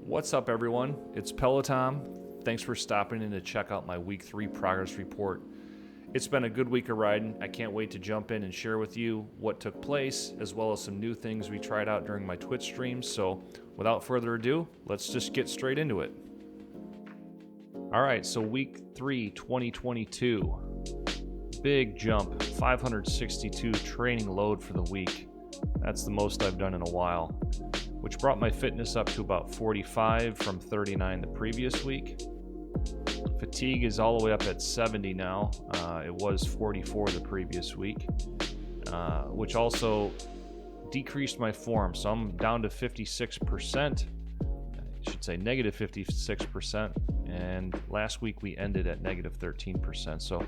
What's up, everyone? It's PeloTom. Thanks for stopping in to check out my Week 3 progress report. It's been a good week of riding. I can't wait to jump in and share with you what took place, as well as some new things we tried out during my Twitch streams. So without further ado, let's just get straight into it. All right, so Week 3, 2022. Big jump, 562 training load for the week. That's the most I've done in a while, which brought my fitness up to about 45 from 39 the previous week. Fatigue is all the way up at 70 now. It was 44 the previous week, which also decreased my form. So I'm down to 56%. I should say negative 56%. And last week we ended at negative 13%. So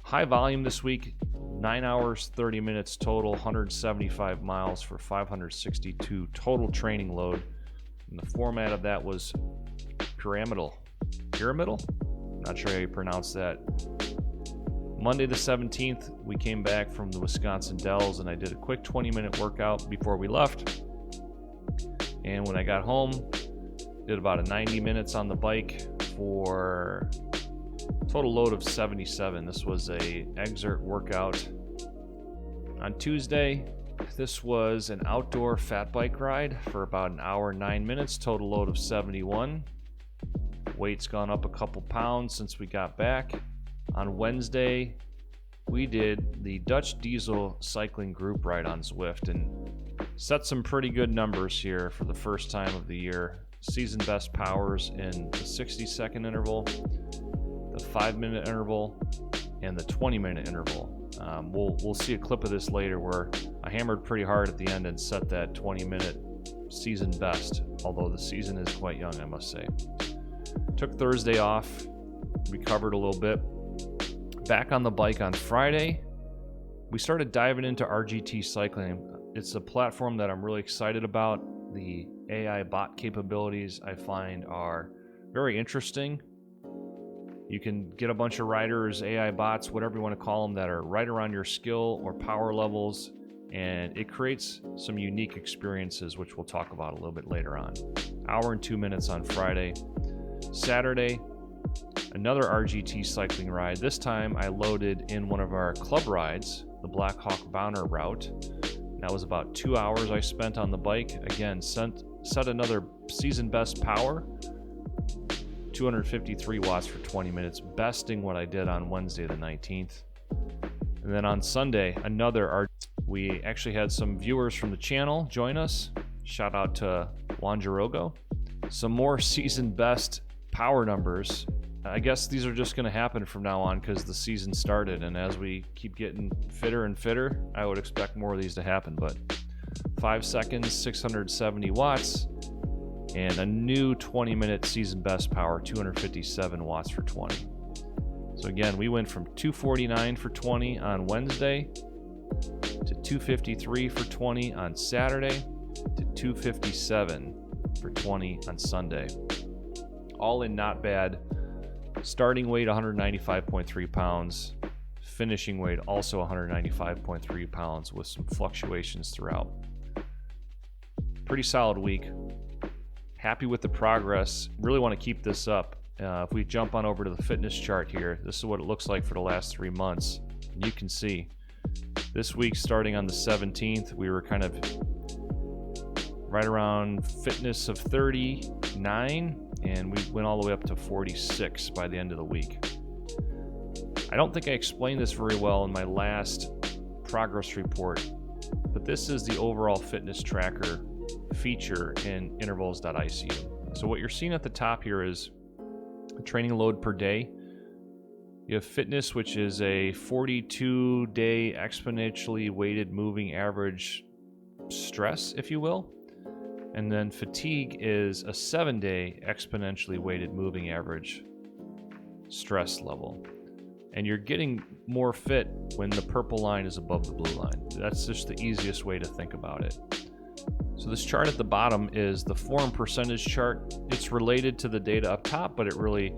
high volume this week, 9 hours, 30 minutes total, 175 miles for 562 total training load. And the format of that was pyramidal? Not sure how you pronounce that. Monday the 17th, we came back from the Wisconsin Dells and I did a quick 20-minute workout before we left. And when I got home, did about a 90 minutes on the bike for total load of 77. This was a Xert workout. On Tuesday, this was an outdoor fat bike ride for about an hour, 9 minutes, total load of 71. Weight's gone up a couple pounds since we got back. On Wednesday, we did the Dutch Diesel Cycling Group Ride on Zwift and set some pretty good numbers here for the first time of the year. Season best powers in the 60-second interval, the 5-minute interval, and the 20-minute interval. We'll see a clip of this later where I hammered pretty hard at the end and set that 20-minute season best, although the season is quite young, I must say. Took Thursday off, recovered a little bit. Back on the bike on Friday, we started diving into RGT Cycling. It's a platform that I'm really excited about. The AI bot capabilities I find are very interesting. You can get a bunch of riders, AI bots, whatever you want to call them, that are right around your skill or power levels, and it creates some unique experiences, which we'll talk about a little bit later on. Hour and 2 minutes on Friday. Saturday, another RGT cycling ride. This time I loaded in one of our club rides, the Black Hawk Bowner route. That was about 2 hours I spent on the bike. Again, set another season best power, 253 watts for 20 minutes, besting what I did on Wednesday the 19th. And then on Sunday, we actually had some viewers from the channel join us. Shout out to Wanjarogo. Some more season best power numbers. I guess these are just going to happen from now on because the season started, and as we keep getting fitter and fitter, I would expect more of these to happen. But 5 seconds, 670 watts, and a new 20-minute season best power, 257 watts for 20. So again, we went from 249 for 20 on Wednesday to 253 for 20 on Saturday to 257 for 20 on Sunday. All in not bad. Starting weight 195.3 pounds. Finishing weight also 195.3 pounds with some fluctuations throughout. Pretty solid week. Happy with the progress. Really want to keep this up. If we jump on over to the fitness chart here, this is what it looks like for the last 3 months. You can see this week starting on the 17th, we were kind of right around fitness of 39, and we went all the way up to 46 by the end of the week. I don't think I explained this very well in my last progress report, but this is the overall fitness tracker feature in intervals.icu. So what you're seeing at the top here is a training load per day. You have fitness, which is a 42-day exponentially weighted moving average stress, if you will. And then fatigue is a 7-day exponentially weighted moving average stress level. And you're getting more fit when the purple line is above the blue line. That's just the easiest way to think about it. So this chart at the bottom is the form percentage chart. It's related to the data up top, but it really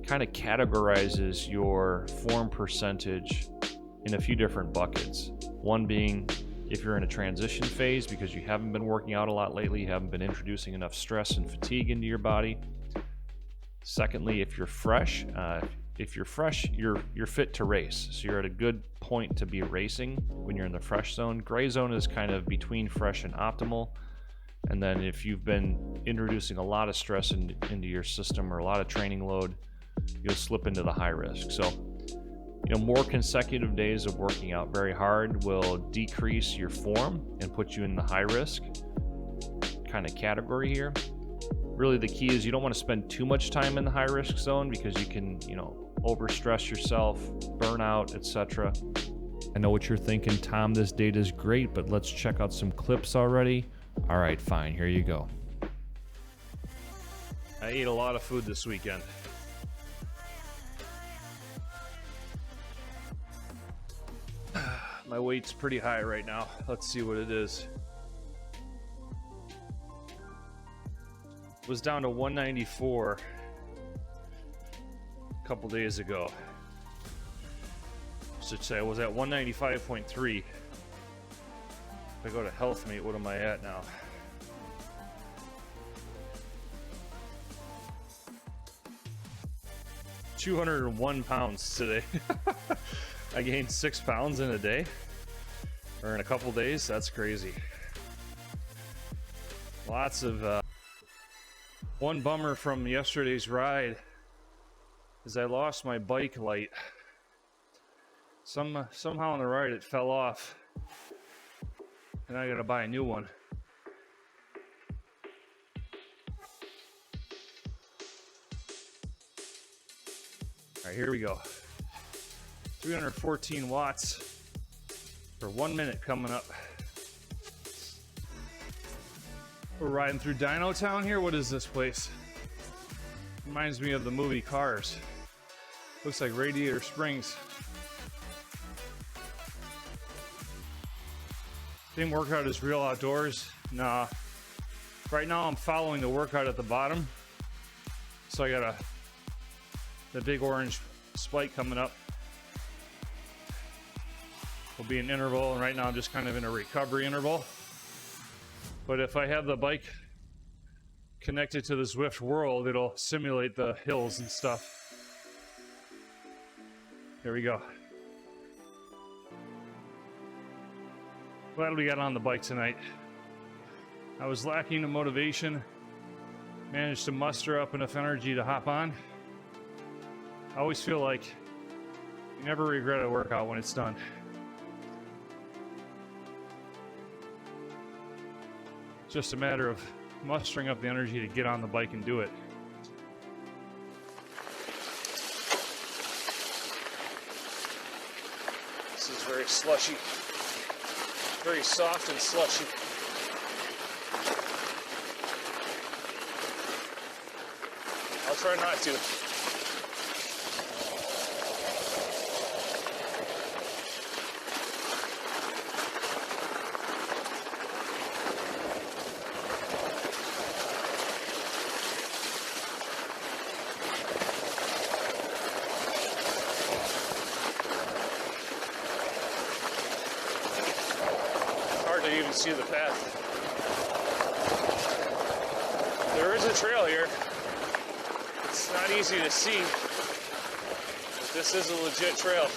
kind of categorizes your form percentage in a few different buckets. One being if you're in a transition phase because you haven't been working out a lot lately, you haven't been introducing enough stress and fatigue into your body. Secondly, if you're fresh, you're fit to race. So you're at a good point to be racing when you're in the fresh zone. Gray zone is kind of between fresh and optimal. And then if you've been introducing a lot of stress into your system or a lot of training load, you'll slip into the high risk. So, more consecutive days of working out very hard will decrease your form and put you in the high risk kind of category here. Really, the key is you don't want to spend too much time in the high risk zone because you can, overstress yourself, burn out, etc. I know what you're thinking, Tom, this data is great, but let's check out some clips already. All right, fine, here you go. I ate a lot of food this weekend. My weight's pretty high right now. Let's see what it is. It was down to 194 a couple days ago. Should say I was at 195.3. If I go to Healthmate, what am I at now? $201 pounds today. I gained 6 pounds in a day, or in a couple days. That's crazy. Lots of one bummer from yesterday's ride is I lost my bike light. Somehow on the ride it fell off, and I gotta buy a new one. All right, here we go. 314 watts for 1 minute coming up. We're riding through Dino Town here. What is this place? Reminds me of the movie Cars. Looks like Radiator Springs. Same workout as Real Outdoors. Nah. Right now I'm following the workout at the bottom. So I got the big orange spike coming up. Will be an interval, and right now I'm just kind of in a recovery interval. But if I have the bike connected to the Zwift World, it'll simulate the hills and stuff. Here we go. Glad we got on the bike tonight. I was lacking in motivation, managed to muster up enough energy to hop on. I always feel like you never regret a workout when it's done. Just a matter of mustering up the energy to get on the bike and do it. This is very slushy, very soft and slushy. I'll try not to. To even see the path. There is a trail here. It's not easy to see, but this is a legit trail.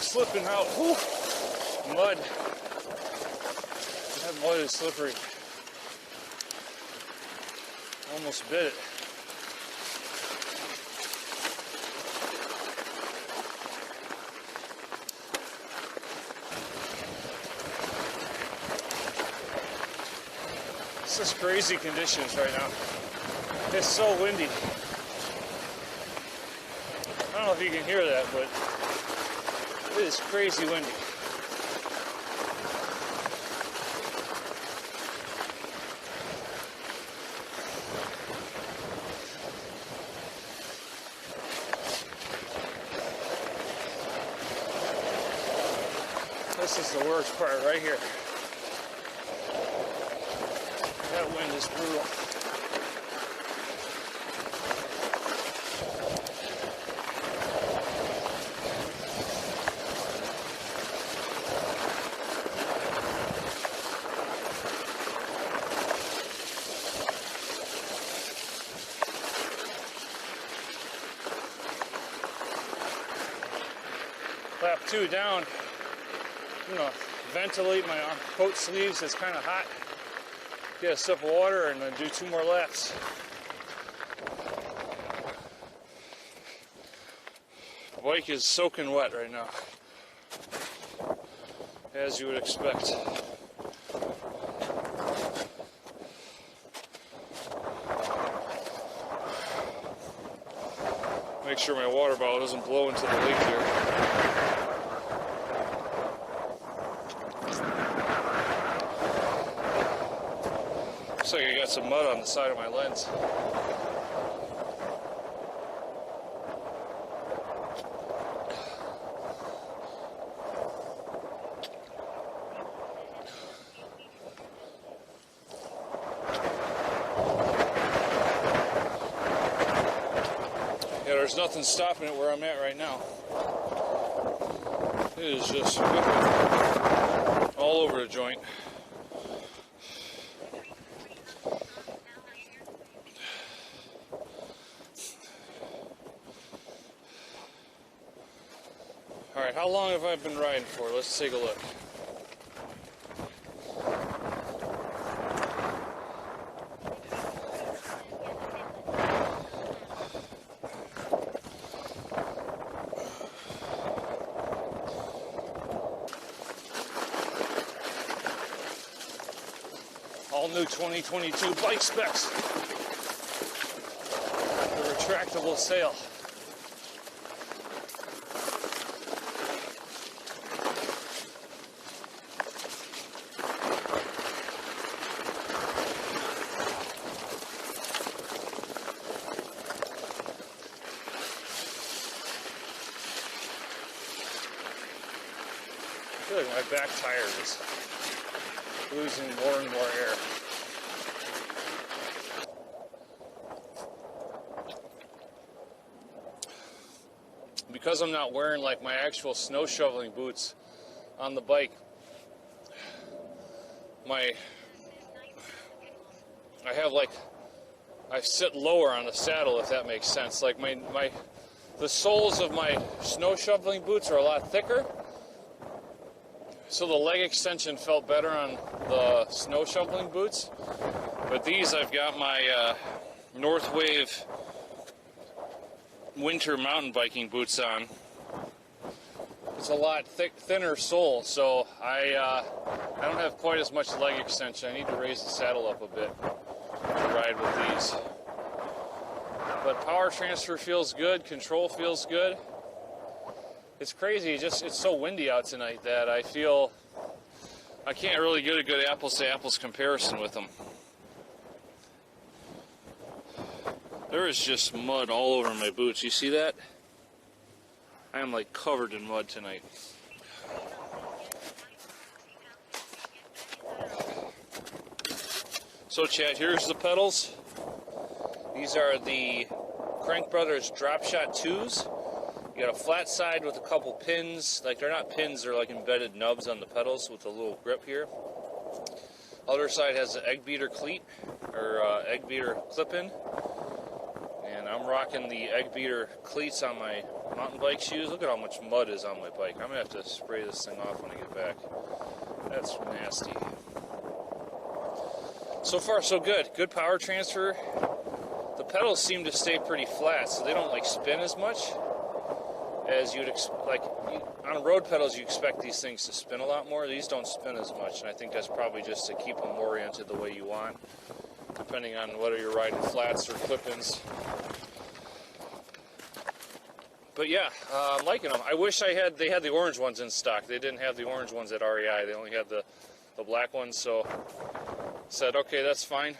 Slipping out. Whew. Mud. That mud is slippery. Almost bit it. It's just crazy conditions right now. It's so windy. I don't know if you can hear that, but it is crazy windy. This is the worst part right here. That wind is brutal. Lap 2 down. I'm gonna ventilate my coat sleeves. It's kind of hot. Get a sip of water and then do 2 more laps. The bike is soaking wet right now, as you would expect. Make sure my water bottle doesn't blow into the lake here. Looks like I got some mud on the side of my lens. Yeah, there's nothing stopping it where I'm at right now. It is just whipping all over the joint. Alright, how long have I been riding for? Let's take a look. All new 2022 bike specs. The retractable sail. I feel like my back tire is losing more and more air. Because I'm not wearing like my actual snow shoveling boots on the bike, I sit lower on the saddle, if that makes sense. Like the soles of my snow shoveling boots are a lot thicker, so the leg extension felt better on the snow shoveling boots. But these, I've got my Northwave winter mountain biking boots on. It's a lot thinner sole, so I don't have quite as much leg extension. I need to raise the saddle up a bit to ride with these. But power transfer feels good, control feels good. It's crazy, it's so windy out tonight that I feel I can't really get a good apples to apples comparison with them. There is just mud all over my boots. You see that? I am like covered in mud tonight. So chat, here's the pedals. These are the Crank Brothers Drop Shot 2s. You got a flat side with a couple pins. Like, they're not pins, they're like embedded nubs on the pedals with a little grip here. Other side has an egg beater cleat, or egg beater clip-in. And I'm rocking the egg beater cleats on my mountain bike shoes. Look at how much mud is on my bike. I'm going to have to spray this thing off when I get back. That's nasty. So far, so good. Good power transfer. The pedals seem to stay pretty flat, so they don't like spin as much as you'd like. On road pedals, you expect these things to spin a lot more. These don't spin as much, and I think that's probably just to keep them oriented the way you want, depending on whether you're riding flats or clip-ins. But yeah, I'm liking them. I wish they had the orange ones in stock. They didn't have the orange ones at REI. They only had the black ones, so said, okay, that's fine.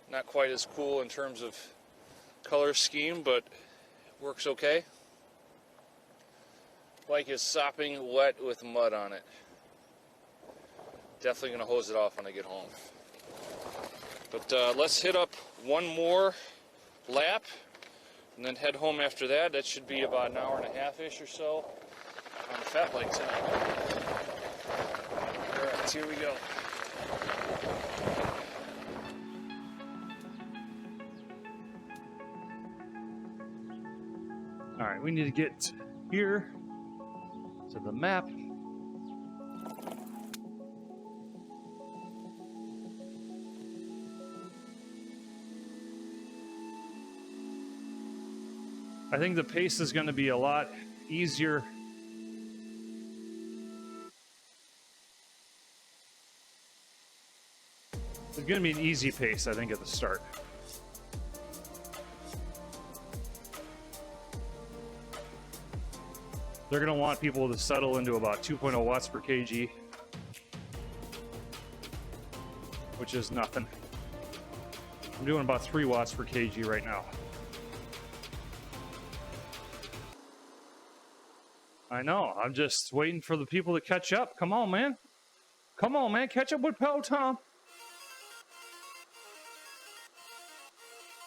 Not quite as cool in terms of color scheme, but works okay. Bike is sopping wet with mud on it. Definitely gonna hose it off when I get home. But let's hit up one more lap and then head home after that. That should be about an hour and a half-ish or so on the fat bike tonight. Alright, here we go. Alright, we need to get here to the map. I think the pace is going to be a lot easier. It's going to be an easy pace, I think, at the start. They're going to want people to settle into about 2.0 watts per kg, which is nothing. I'm doing about 3 watts per kg right now. I know, I'm just waiting for the people to catch up. Come on, man. Come on, man. Catch up with PeloTom.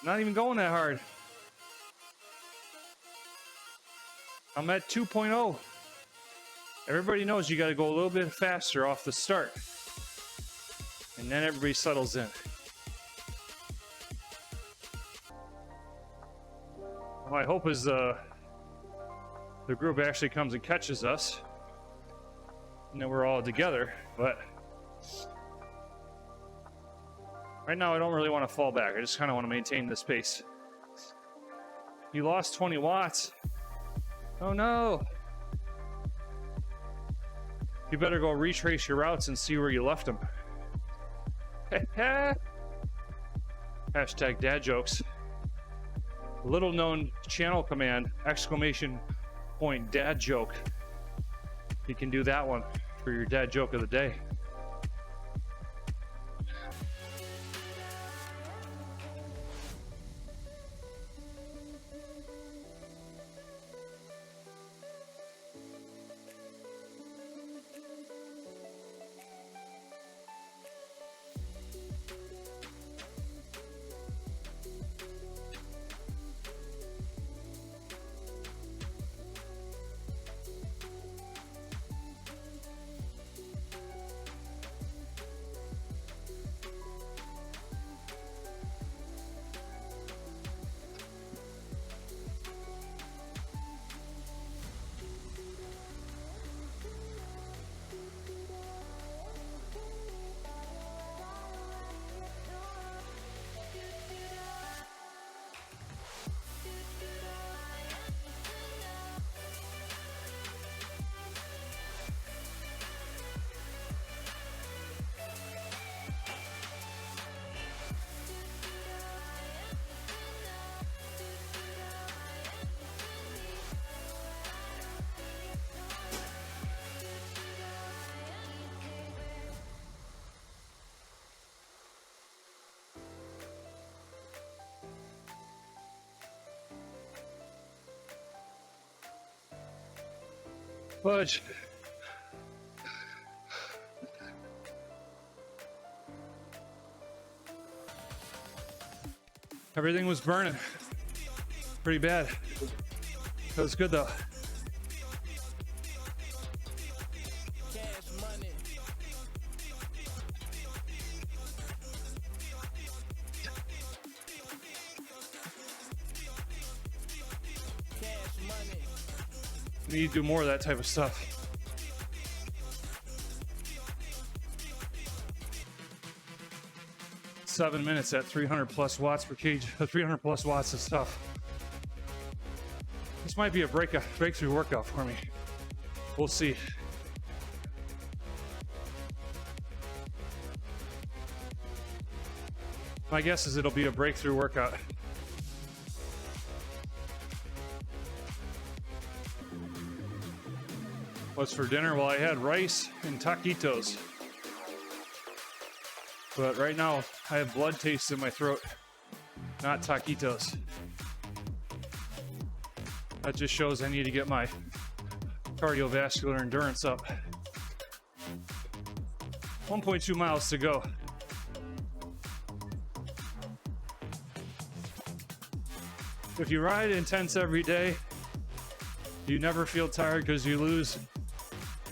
Not even going that hard. I'm at 2.0. Everybody knows you got to go a little bit faster off the start. And then everybody settles in. My hope is the group actually comes and catches us, and then we're all together. But right now I don't really want to fall back. I just kind of want to maintain this pace. You lost 20 watts. Oh no. You better go retrace your routes and see where you left them. Hashtag dad jokes. Little known channel command, !point dad joke. You can do that one for your dad joke of the day. Fudge. Everything was burning pretty bad. It was good though. We need to do more of that type of stuff. Seven minutes at 300 plus watts per kg. 300 plus watts is tough. This might be a breakthrough workout for me. We'll see. My guess is it'll be a breakthrough workout. What's for dinner? Well, I had rice and taquitos. But right now, I have blood taste in my throat, not taquitos. That just shows I need to get my cardiovascular endurance up. 1.2 miles to go. If you ride intense every day, you never feel tired because you lose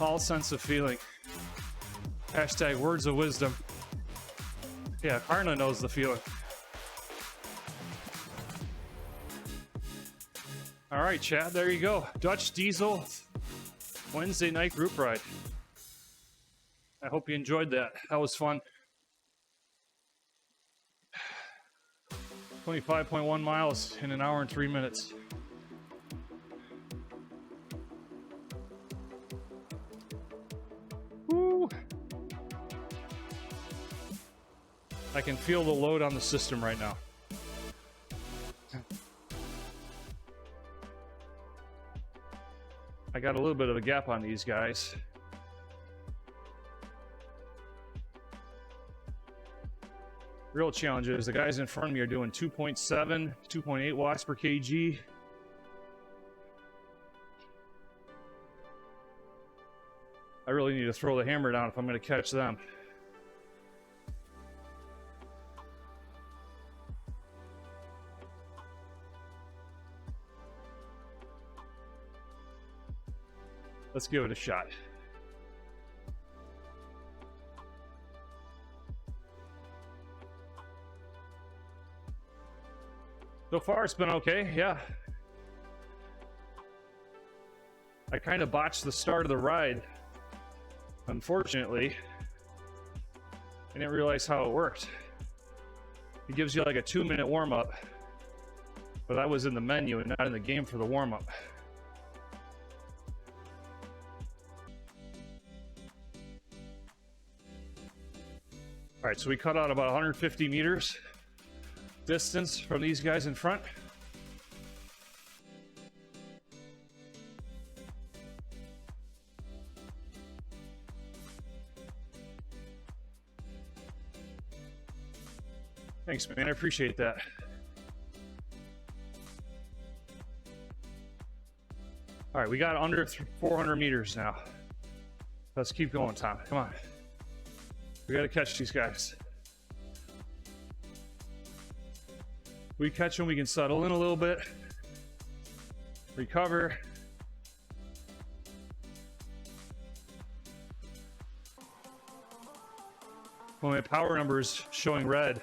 all sense of feeling. Hashtag words of wisdom. Yeah, Karna knows the feeling. All right, Chad, there you go. Dutch Diesel Wednesday night group ride. I hope you enjoyed that. That was fun. 25.1 miles in an hour and 3 minutes. Woo! I can feel the load on the system right now. I got a little bit of a gap on these guys. Real challenge is the guys in front of me are doing 2.7, 2.8 watts per kg. I really need to throw the hammer down if I'm going to catch them. Let's give it a shot. So far, it's been okay, yeah. I kind of botched the start of the ride, unfortunately. I didn't realize how it worked. It gives you like a 2-minute warm-up, but I was in the menu and not in the game for the warm-up. All right, so we cut out about 150 meters distance from these guys in front. Thanks, man. I appreciate that. All right, we got under 400 meters now. Let's keep going, Tom. Come on. We got to catch these guys. We catch them, we can settle in a little bit, recover. When my power number is showing red,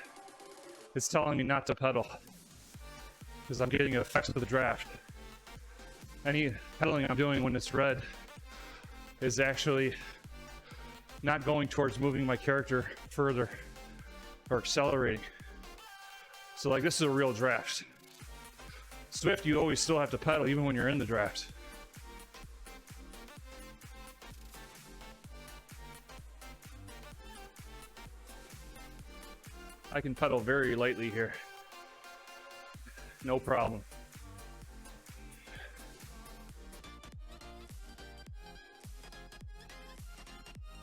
it's telling me not to pedal because I'm getting effects of the draft. Any pedaling I'm doing when it's red is actually not going towards moving my character further or accelerating. So like this is a real draft. Zwift, you always still have to pedal even when you're in the draft. I can pedal very lightly here. No problem.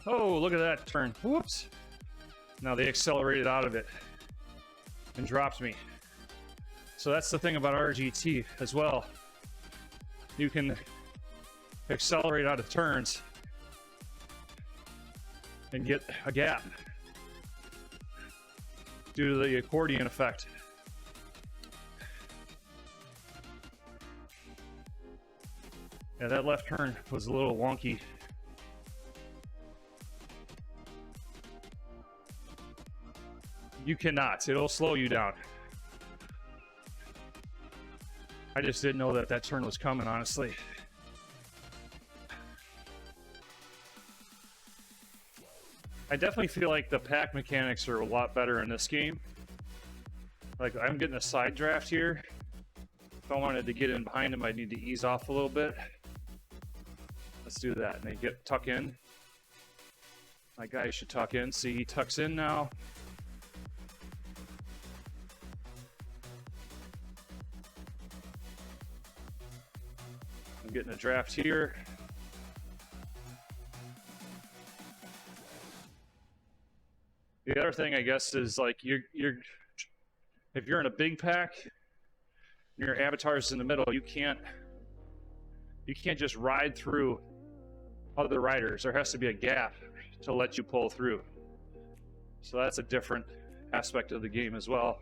Oh, look at that turn. Whoops. Now they accelerated out of it and dropped me. So that's the thing about RGT as well. You can accelerate out of turns and get a gap due to the accordion effect. Yeah, that left turn was a little wonky. You cannot. It'll slow you down. I just didn't know that that turn was coming, honestly. I definitely feel like the pack mechanics are a lot better in this game. Like, I'm getting a side draft here. If I wanted to get in behind him, I'd need to ease off a little bit. Let's do that. And they tuck in. My guy should tuck in. See, he tucks in now. I'm getting a draft here. The other thing, I guess, is like if you're in a big pack, your avatar's in the middle, you can't You can't just ride through other riders. There has to be a gap to let you pull through. So that's a different aspect of the game as well.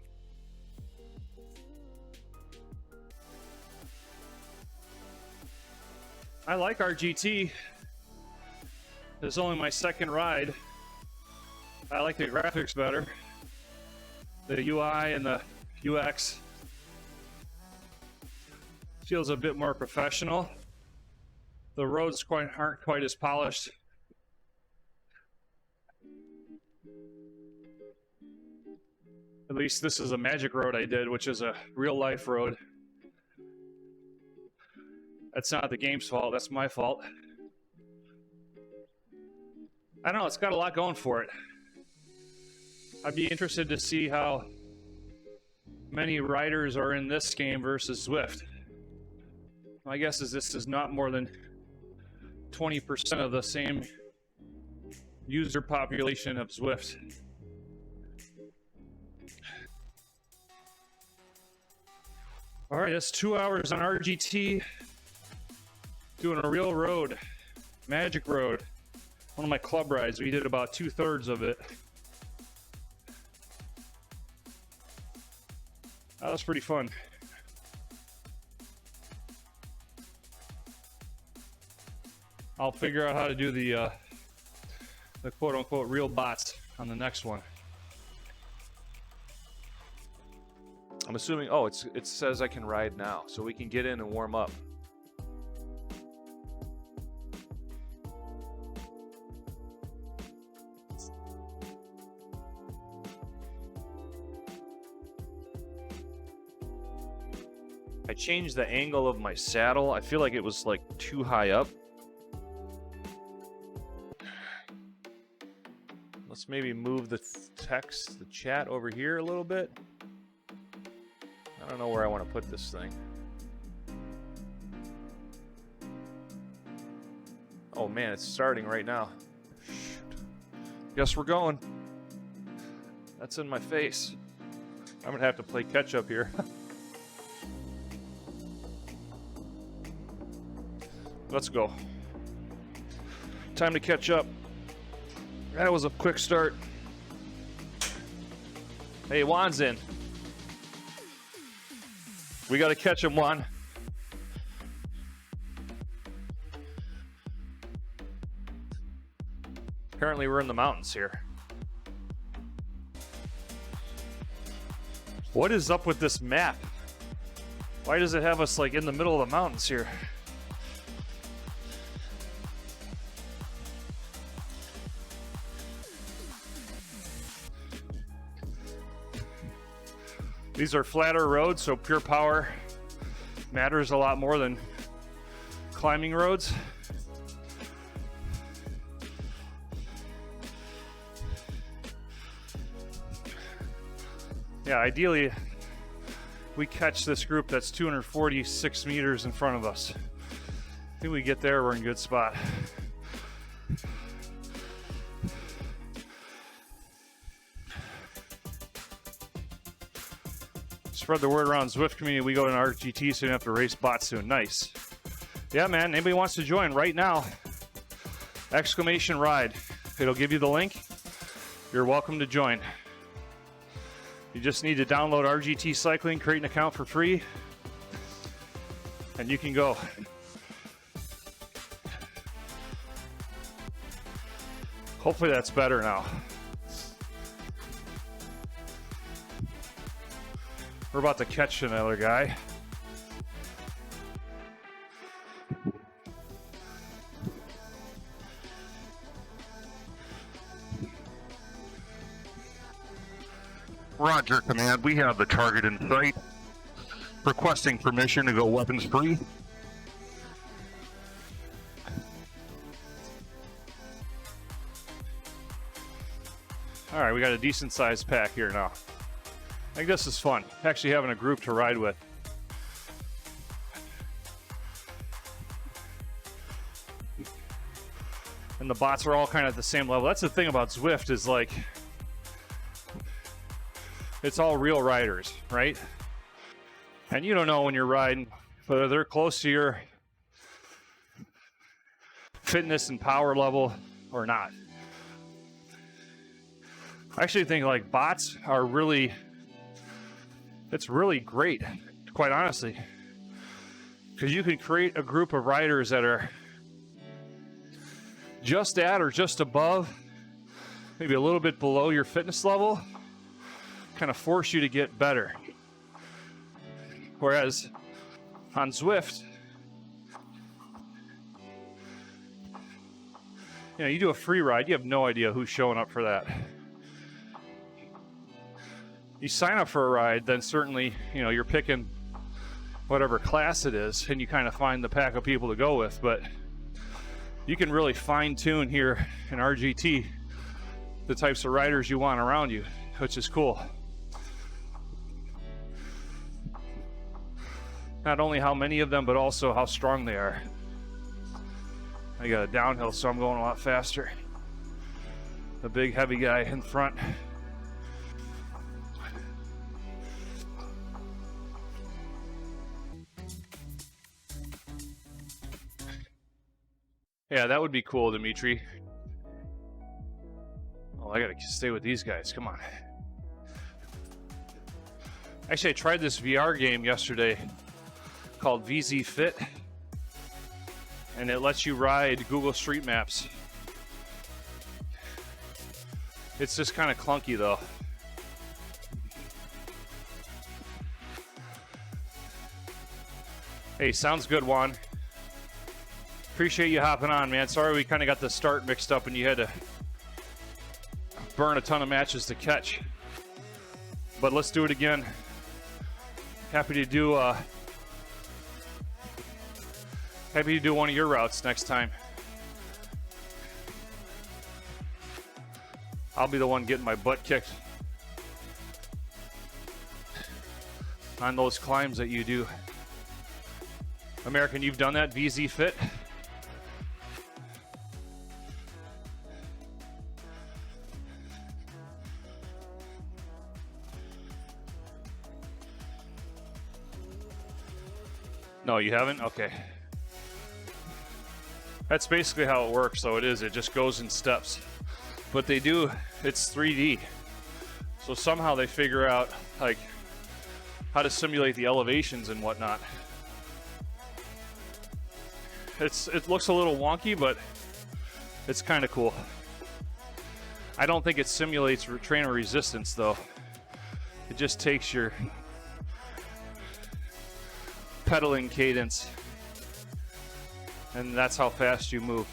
I like RGT. It's only my second ride. I like the graphics better. The UI and the UX feels a bit more professional. The roads aren't quite as polished. At least this is a magic road I did, which is a real life road. That's not the game's fault, that's my fault. I don't know, it's got a lot going for it. I'd be interested to see how many riders are in this game versus Zwift. My guess is this is not more than 20% of the same user population of Zwift. All right, that's 2 hours on RGT, doing a real road, magic road. One of my club rides, we did about 2/3 of it. That was pretty fun. I'll figure out how to do the quote-unquote real bots on the next one. I'm assuming, oh, it says I can ride now, so we can get in and warm up. I changed the angle of my saddle. I feel like it was like too high up. Let's maybe move the text, the chat over here a little bit. I don't know where I want to put this thing. Oh man, it's starting right now. Shoot. Guess we're going. That's in my face. I'm gonna have to play catch up here. Let's go. Time to catch up. That was a quick start. Hey, Juan's in. We got to catch him, Juan. Apparently we're in the mountains here. What is up with this map? Why does it have us like in the middle of the mountains here? These are flatter roads, so pure power matters a lot more than climbing roads. Yeah, ideally, we catch this group that's 246 meters in front of us. I think we get there, we're in a good spot. Spread the word around Zwift community. We go to an RGT, so you don't have to race bots soon. Nice. Yeah, man. Anybody wants to join right now? !Ride. It'll give you the link. You're welcome to join. You just need to download RGT Cycling, create an account for free, and you can go. Hopefully that's better now. We're about to catch another guy. Roger, Command. We have the target in sight. Requesting permission to go weapons free. All right, we got a decent sized pack here now. I think this is fun, actually having a group to ride with. And the bots are all kind of at the same level. That's the thing about Zwift is like, it's all real riders, right? And you don't know when you're riding whether they're close to your fitness and power level or not. I actually think like bots are really, it's really great, quite honestly, because you can create a group of riders that are just at or just above, maybe a little bit below your fitness level, kind of force you to get better. Whereas on Zwift, you know, you do a free ride, you have no idea who's showing up for that. You sign up for a ride, then certainly, you know, you're picking whatever class it is, and you kind of find the pack of people to go with, but you can really fine tune here in RGT the types of riders you want around you, which is cool. Not only how many of them, but also how strong they are. I got a downhill, so I'm going a lot faster. The big heavy guy in front. Yeah, that would be cool, Dimitri. Oh, I gotta stay with these guys, come on. Actually, I tried this VR game yesterday called VZ Fit, and it lets you ride Google Street Maps. It's just kind of clunky though. Hey, sounds good, Juan. Appreciate you hopping on, man. Sorry we kind of got the start mixed up and you had to burn a ton of matches to catch. But let's do it again. Happy to do one of your routes next time. I'll be the one getting my butt kicked on those climbs that you do. American, you've done that, VZ Fit? No, you haven't? Okay. That's basically how it works, though. It just goes in steps. But they do, it's 3D. So somehow they figure out, like, how to simulate the elevations and whatnot. It looks a little wonky, but it's kind of cool. I don't think it simulates trainer resistance, though. It just takes your pedaling cadence, and that's how fast you move.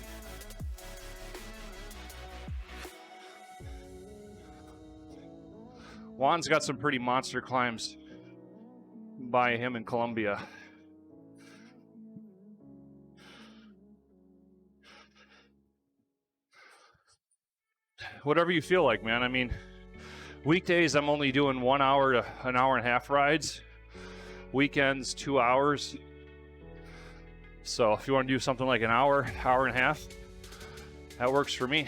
Juan's got some pretty monster climbs by him in Colombia. Whatever you feel like, man. I mean, weekdays I'm only doing 1 hour to an hour and a half rides. Weekends 2 hours. So if you want to do something like an hour, hour and a half, that works for me.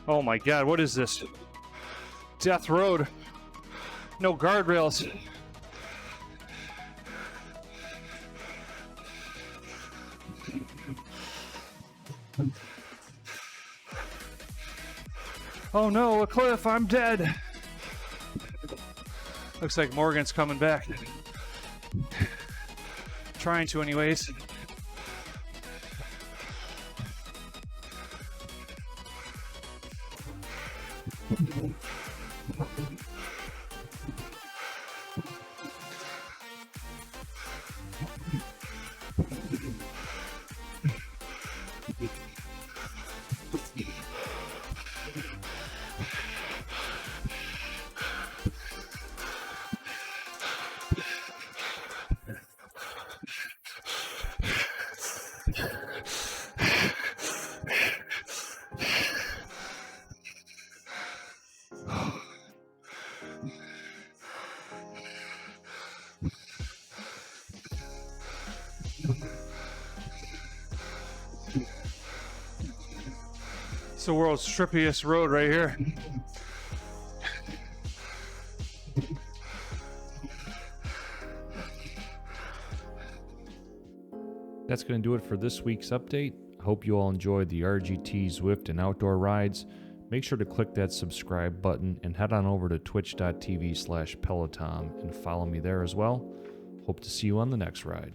Oh my God, what is this? Death Road. No guardrails. Oh no, a cliff, I'm dead. Looks like Morgan's coming back. Trying to anyways. It's the world's strippiest road right here. That's going to do it for this week's update. I hope you all enjoyed the RGT Zwift and outdoor rides. Make sure to click that subscribe button and head on over to twitch.tv/PeloTom and follow me there as well. Hope to see you on the next ride.